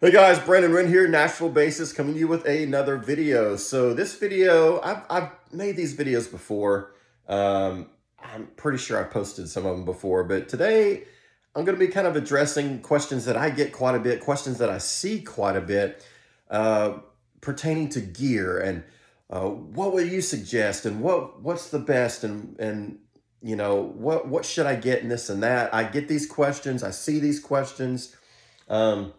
Hey guys, Brandon Wren here, Nashville Bassist, coming to you with another video. So this video, I've made these videos before. I'm pretty sure I've posted some of them before, but today I'm going to be kind of addressing questions that I get quite a bit, questions that I see quite a bit, uh, pertaining to gear and what would you suggest and what's the best and you know what should I get and this and that. I get these questions, I see these questions. Um,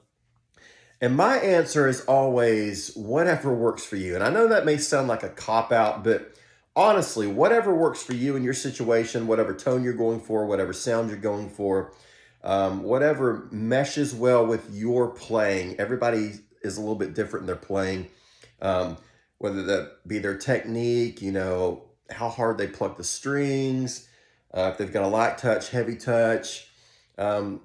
and my answer is always whatever works for you. And I know that may sound like a cop out, but honestly, whatever works for you in your situation, whatever tone you're going for, whatever sound you're going for, whatever meshes well with your playing. Everybody is a little bit different in their playing, um, whether that be their technique, how hard they pluck the strings, if they've got a light touch, heavy touch. Um,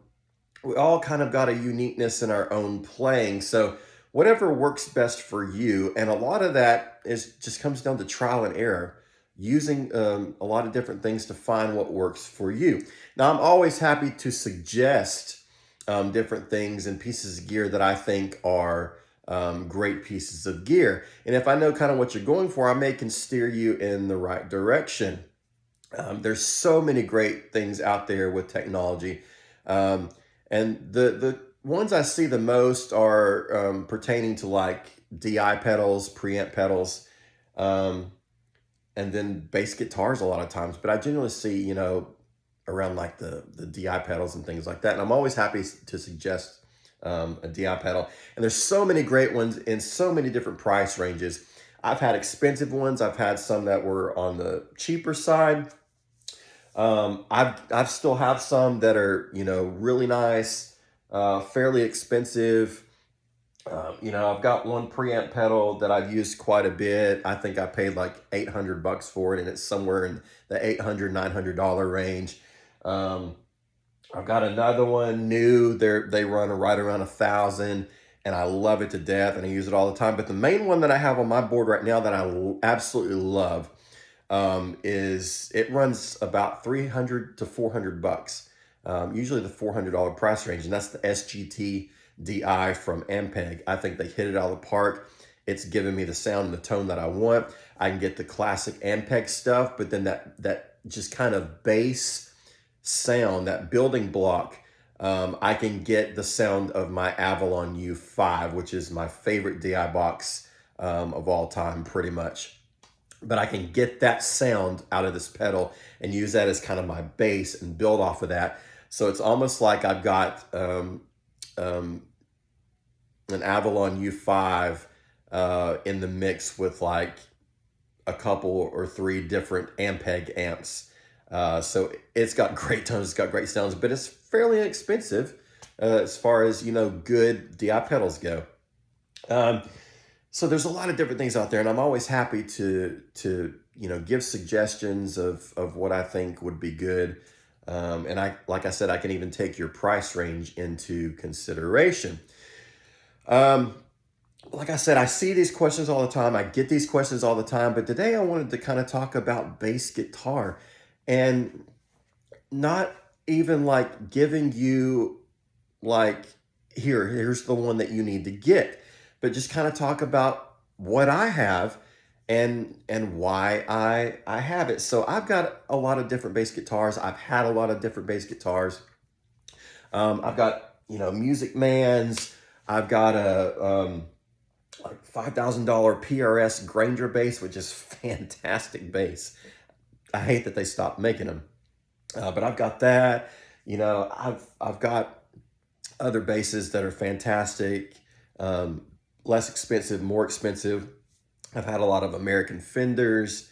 we all kind of got a uniqueness in our own playing. So whatever works best for you, and a lot of that is just comes down to trial and error, using a lot of different things to find what works for you. Now, I'm always happy to suggest different things and pieces of gear that I think are great pieces of gear. And if I know kind of what you're going for, I may can steer you in the right direction. There's so many great things out there with technology. Um, and the ones I see the most are pertaining to like DI pedals, preamp pedals, um, and then bass guitars a lot of times. But I generally see, around like the DI pedals and things like that. And I'm always happy to suggest a DI pedal. And there's so many great ones in so many different price ranges. I've had expensive ones. I've had some that were on the cheaper side. I've still have some that are, really nice, fairly expensive. I've got one preamp pedal that I've used quite a bit. I think I paid like 800 bucks for it, and it's somewhere in the $800 $900 range. Um, I've got another one new. They run right around 1,000, and I love it to death, and I use it all the time. But the main one that I have on my board right now that I absolutely love is it runs about 300 to 400 bucks. Usually the $400 price range, and that's the SGT DI from Ampeg. I think they hit it out of the park. It's giving me the sound and the tone that I want. I can get the classic Ampeg stuff, but then that just kind of bass sound, that building block, I can get the sound of my Avalon U5, which is my favorite DI box of all time, pretty much. But I can get that sound out of this pedal and use that as kind of my bass and build off of that. So it's almost like I've got um, an Avalon U5 in the mix with like a couple or three different Ampeg amps. So it's got great tones, it's got great sounds, but it's fairly inexpensive as far as, good DI pedals go. Um, so there's a lot of different things out there, and I'm always happy to give suggestions of what I think would be good. And like I said, I can even take your price range into consideration. Um, like I said, I see these questions all the time. I get these questions all the time. But today I wanted to kind of talk about bass guitar, and not even like giving you like, here's the one that you need to get, but just kind of talk about what I have and why I have it. So I've got a lot of different bass guitars. I've had a lot of different bass guitars. I've got, Music Man's. I've got a like $5,000 PRS Granger bass, which is fantastic bass. I hate that they stopped making them, but I've got that. I've got other basses that are fantastic, um, less expensive, more expensive. I've had a lot of American Fenders.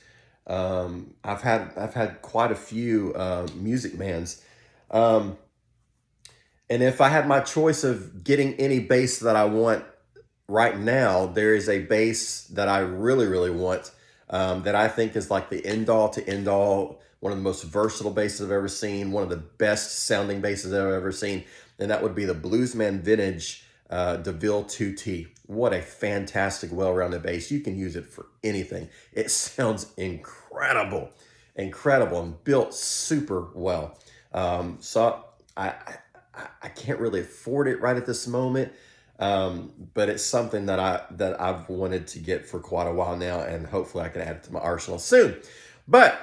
I've had quite a few Music Mans. Um, and if I had my choice of getting any bass that I want right now, there is a bass that I really, really want, that I think is like the end all to end all, one of the most versatile basses I've ever seen, one of the best sounding basses I've ever seen, and that would be the Bluesman Vintage DeVille 2T. What a fantastic, well-rounded bass. You can use it for anything. It sounds incredible, incredible, and built super well. So I can't really afford it right at this moment. But it's something that I've wanted to get for quite a while now, and hopefully I can add it to my arsenal soon. But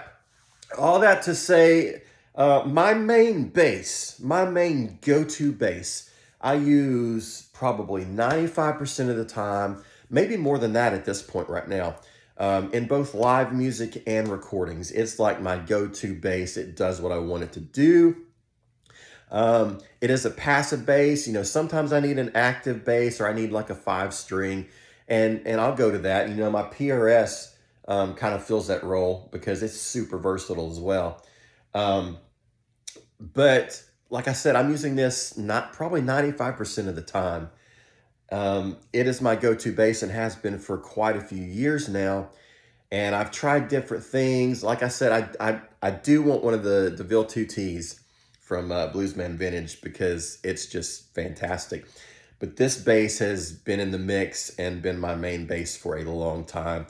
all that to say, my main bass, my main go-to bass, I use probably 95% of the time, maybe more than that at this point right now, in both live music and recordings. It's like my go-to bass. It does what I want it to do. It is a passive bass. You know, sometimes I need an active bass, or I need like a 5 string, and I'll go to that. You know, my PRS kind of fills that role because it's super versatile as well. Um, but like I said, I'm using this not probably 95% of the time. It is my go-to bass and has been for quite a few years now. And I've tried different things. Like I said, I do want one of the DeVille 2Ts from Bluesman Vintage because it's just fantastic. But this bass has been in the mix and been my main bass for a long time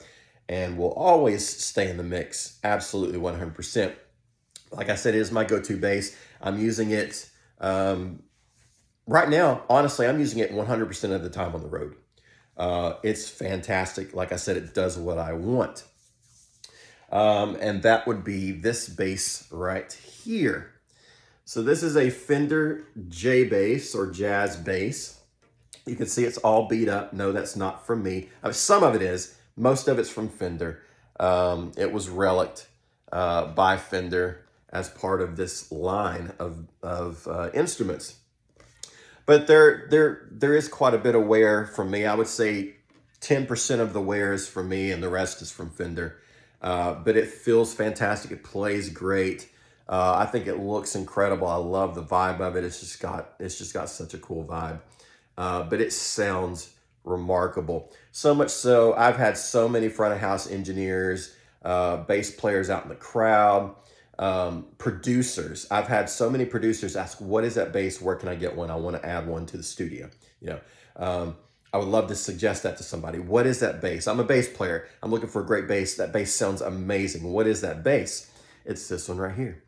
and will always stay in the mix, absolutely 100%. Like I said, it is my go-to bass. I'm using it right now. Honestly, I'm using it 100% of the time on the road. It's fantastic. Like I said, it does what I want. And that would be this bass right here. So this is a Fender J bass or jazz bass. You can see it's all beat up. No, that's not from me. Some of it is. Most of it's from Fender. It was relicked by Fender as part of this line of instruments. But there is quite a bit of wear from me. I would say 10% of the wear is from me and the rest is from Fender. But it feels fantastic. It plays great. I think it looks incredible. I love the vibe of it. It's just got such a cool vibe. But it sounds remarkable. So much so, I've had so many front of house engineers, bass players out in the crowd, producers. I've had so many producers ask, "What is that bass? Where can I get one? I want to add one to the studio." You know, I would love to suggest that to somebody. What is that bass? I'm a bass player. I'm looking for a great bass. That bass sounds amazing. What is that bass? It's this one right here.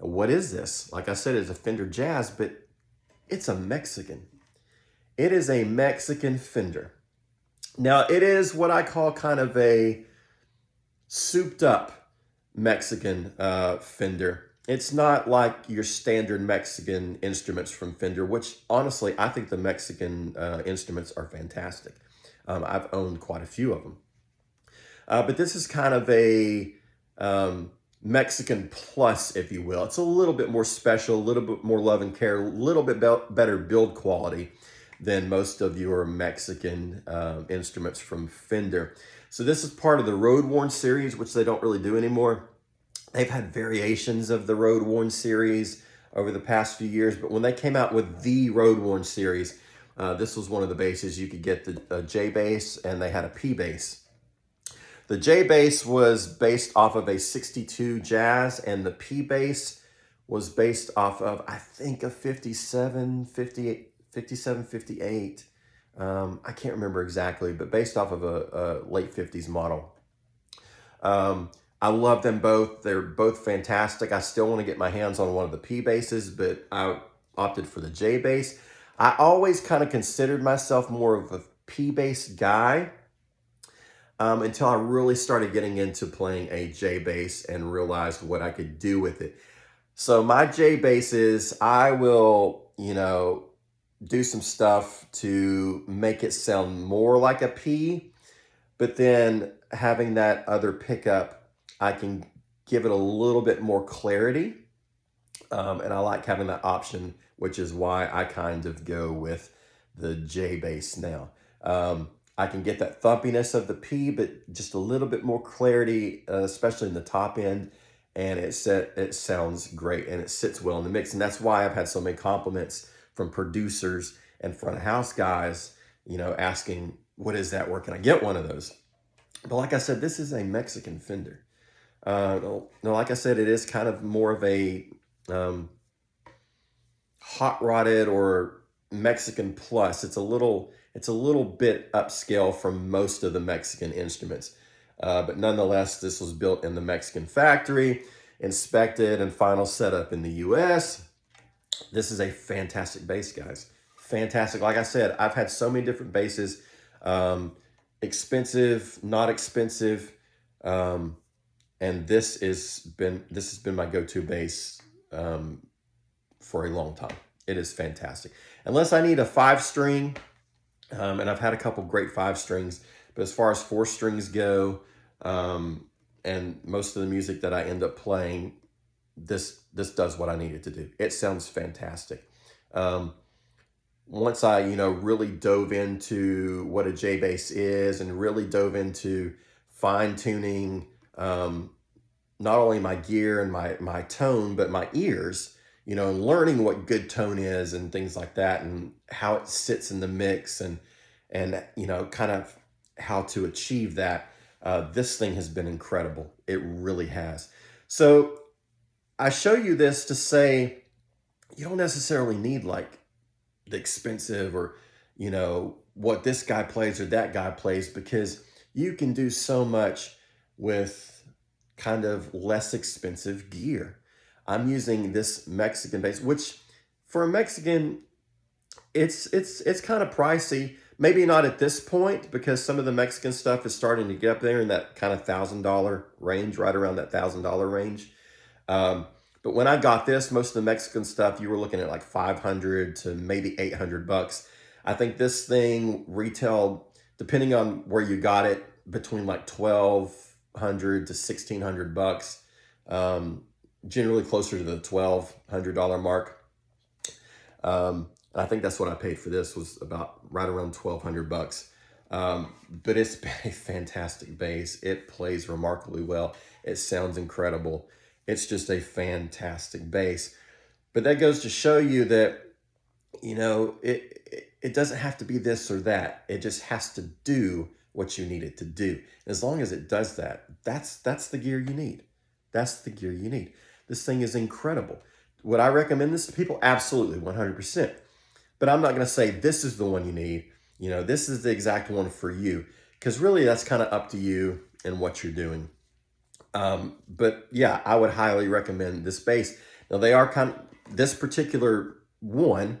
And what is this? Like I said, it's a Fender Jazz, but it's a Mexican. It is a Mexican Fender. Now, it is what I call kind of a souped up Mexican Fender. It's not like your standard Mexican instruments from Fender, which honestly, I think the Mexican instruments are fantastic. I've owned quite a few of them. But this is kind of a Mexican plus, if you will. It's a little bit more special, a little bit more love and care, a little bit better build quality than most of your Mexican instruments from Fender. So this is part of the Road Worn series, which they don't really do anymore. They've had variations of the Road Worn series over the past few years, but when they came out with the Road Worn series, this was one of the basses. You could get the J bass, and they had a P bass. The J bass was based off of a 62 Jazz, and the P bass was based off of, I think, a 57, 58, 57, 58. I can't remember exactly, but based off of a late 50s model. I love them both. They're both fantastic. I still want to get my hands on one of the P basses, but I opted for the J bass. I always kind of considered myself more of a P bass guy until I really started getting into playing a J bass and realized what I could do with it. So my J basses, I will, you know, do some stuff to make it sound more like a P, but then having that other pickup, I can give it a little bit more clarity. And I like having that option, which is why I kind of go with the J bass now. I can get that thumpiness of the P, but just a little bit more clarity, especially in the top end. And it sounds great and it sits well in the mix. And that's why I've had so many compliments from producers and front of house guys, you know, asking, what is that? Where can I get one of those? But like I said, this is a Mexican Fender. No, like I said, it is kind of more of a hot rodded or Mexican plus. It's a little bit upscale from most of the Mexican instruments. But nonetheless, this was built in the Mexican factory, inspected, and final setup in the US. This is a fantastic bass, guys. fantastic. Like I said, I've had so many different basses, um, expensive, not expensive. Um, and this has been my go-to bass um, for a long time. It is fantastic. Unless I need a 5 string, and I've had a couple great 5 strings, but as far as 4 strings go, um, and most of the music that I end up playing, this does what I need it to do. It sounds fantastic. Um, Once I, really dove into what a J bass is and really dove into fine tuning, not only my gear and my tone, but my ears, and learning what good tone is and things like that, and how it sits in the mix, and kind of how to achieve that. This thing has been incredible. It really has. So I show you this to say you don't necessarily need like the expensive or what this guy plays or that guy plays, because you can do so much with kind of less expensive gear. I'm using this Mexican bass, which for a Mexican, it's kind of pricey. Maybe not at this point, because some of the Mexican stuff is starting to get up there in that kind of $1,000 range, right around that $1,000 range. Um, but when I got this, most of the Mexican stuff, you were looking at like 500 to maybe 800 bucks. I think this thing retailed, depending on where you got it, between like 1,200 to 1,600 bucks. Generally closer to the $1,200 mark. And I think that's what I paid for this, was about right around 1,200 bucks. But it's been a fantastic bass. It plays remarkably well. It sounds incredible. It's just a fantastic bass. But that goes to show you that, it doesn't have to be this or that. It just has to do what you need it to do. As long as it does that, that's the gear you need. That's the gear you need. This thing is incredible. Would I recommend this to people? Absolutely, 100%. But I'm not going to say this is the one you need. This is the exact one for you, because really that's kind of up to you and what you're doing. But yeah, I would highly recommend this bass. Now they are this particular one,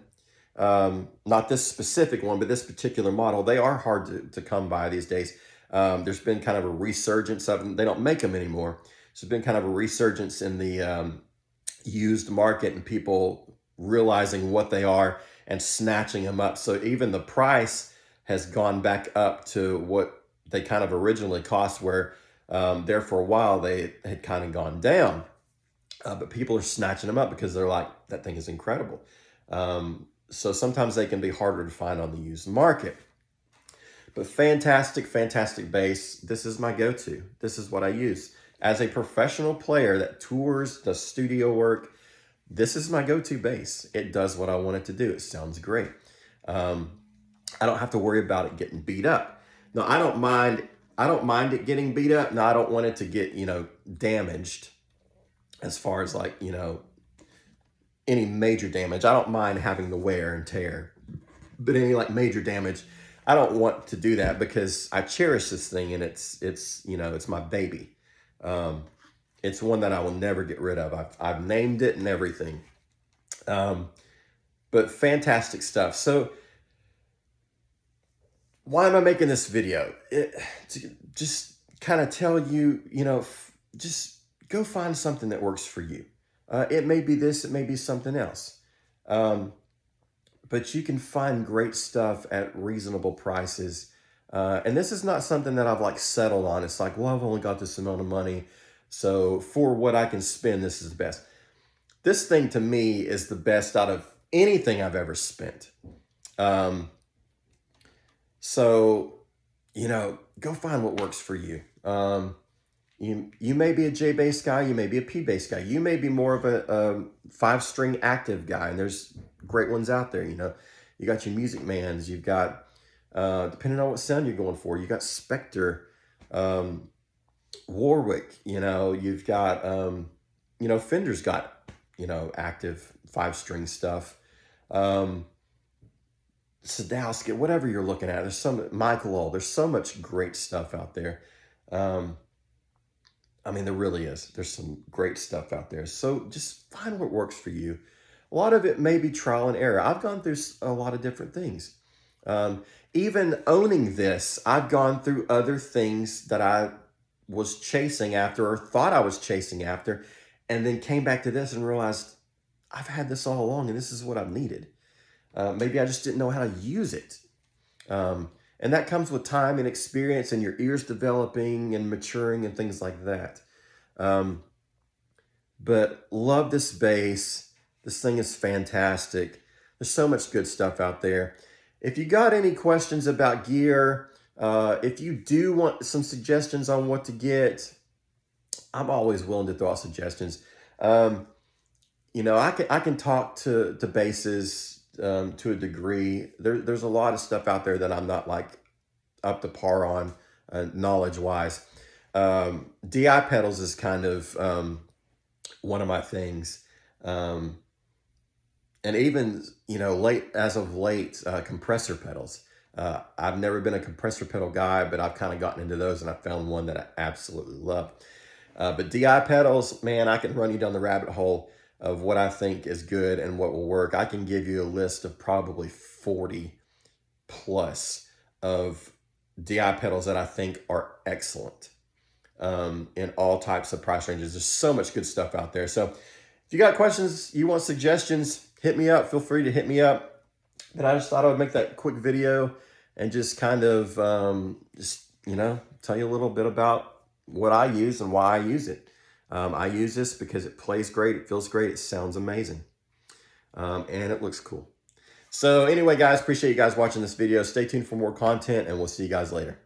not this specific one, but this particular model, they are hard to come by these days. There's been kind of a resurgence of them. They don't make them anymore. So there's been kind of a resurgence in the used market, and people realizing what they are and snatching them up. So even the price has gone back up to what they kind of originally cost, where there for a while they had kind of gone down. But people are snatching them up because they're like, that thing is incredible. So sometimes they can be harder to find on the used market. But fantastic, fantastic bass. This is my go-to. This is what I use. As a professional player that tours, does studio work, this is my go-to bass. It does what I want it to do. It sounds great. I don't have to worry about it getting beat up. No, I don't mind it getting beat up. No, I don't want it to get, damaged, as far as like, any major damage. I don't mind having the wear and tear, but any like major damage, I don't want to do that, because I cherish this thing, and it's my baby. It's one that I will never get rid of. I've named it and everything. But fantastic stuff. So why am I making this video? To just kind of tell you, just go find something that works for you. It may be this, it may be something else. But you can find great stuff at reasonable prices. And this is not something that I've like settled on. It's like, well, I've only got this amount of money, so for what I can spend, this is the best. This thing to me is the best out of anything I've ever spent. So, go find what works for you. You may be a J bass guy, you may be a P bass guy, you may be more of a 5-string active guy, and there's great ones out there. You got your Music Mans, you've got, depending on what sound you're going for, you got Spectre, Warwick, you've got, Fender's got, active 5-string stuff. Sadowski, whatever you're looking at, there's so much great stuff out there. There really is. There's some great stuff out there. So just find what works for you. A lot of it may be trial and error. I've gone through a lot of different things. Even owning this, I've gone through other things that I was chasing after or thought I was chasing after, and then came back to this and realized I've had this all along and this is what I've needed. Maybe I just didn't know how to use it. And that comes with time and experience and your ears developing and maturing and things like that. But love this bass. This thing is fantastic. There's so much good stuff out there. If you got any questions about gear, if you do want some suggestions on what to get, I'm always willing to throw out suggestions. You know, I can talk to basses to a degree. There's a lot of stuff out there that I'm not like up to par on knowledge wise. DI pedals is kind of one of my things. And even, you know, as of late, compressor pedals. I've never been a compressor pedal guy, but I've kind of gotten into those and I found one that I absolutely love. But DI pedals, man, I can run you down the rabbit hole of what I think is good and what will work. I can give you a list of probably 40 plus of DI pedals that I think are excellent in all types of price ranges. There's so much good stuff out there. So if you got questions, you want suggestions, hit me up. Feel free to hit me up. But I just thought I would make that quick video and just kind of you know, tell you a little bit about what I use and why I use it. I use this because it plays great, it feels great, it sounds amazing, and it looks cool. So anyway, guys, appreciate you guys watching this video. Stay tuned for more content, and we'll see you guys later.